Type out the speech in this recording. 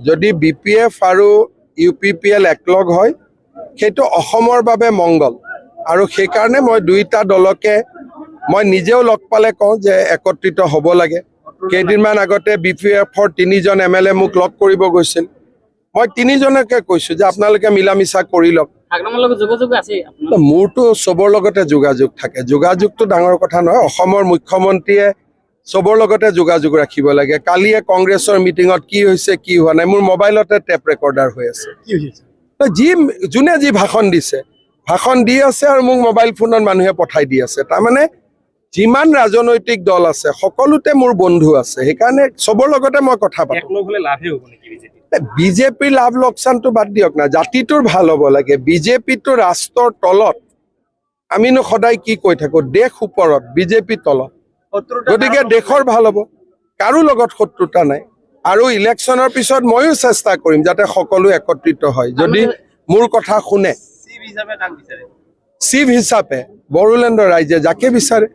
যদি BPF আৰু UPPL একলগ হয় সেইটো অসমৰ বাবে মংগল আৰু সেইকাৰণে মই দুইটা দলকে মই নিজেও লগ পালে কওঁ যে একত্ৰিত হ'ব লাগে কেইদিনমান আগতে BPFৰ 3জন MLA মোক লগ কৰিব গৈছিল মই 3জনকে কৈছো যে আপোনালোকে মিলামিছা কৰি লওক মোৰতো চবৰ লগতে যোগাযোগ থাকে যোগাযোগটো ডাঙৰ কথা নহয় অসমৰ মুখ্যমন্ত্ৰীয়ে চবৰ লগতে যোগাযোগ ৰাখিব লাগে কালিয়ে কংগ্ৰেছৰ মিটিঙত কি হৈছে কি হোৱা নাই মোৰ মোবাইলতে টেপ ৰেকৰ্ডাৰ হৈ আছে যোনে যি ভাষণ দিছে ভাষণ দি আছে আৰু মোক মোবাইল ফোনত মানুহে পঠাই দি আছে তাৰমানে যিমান ৰাজনৈতিক দল আছে সকলোতে মোৰ বন্ধু আছে সেইকাৰণে চবৰ লগতে মই কথা পাতো বিজেপিৰ লাভ লোকচানটো বাদ দিয়ক না জাতিটোৰ ভাল হ'ব লাগে বিজেপিটো ৰাষ্ট্ৰৰ তলত আমিনো সদায় কি কৈ থাকো দেশ ওপৰত বিজেপি তলত গতিকে দেশৰ ভাল হ'ব কাৰো লগত শত্ৰুতা নাই আৰু ইলেকশ্যনৰ পিছত ময়ো চেষ্টা কৰিম যাতে সকলো একত্ৰিত হয় যদি মোৰ কথা শুনে চিফ হিচাপে বড়োলেণ্ডৰ ৰাইজে যাকে বিচাৰে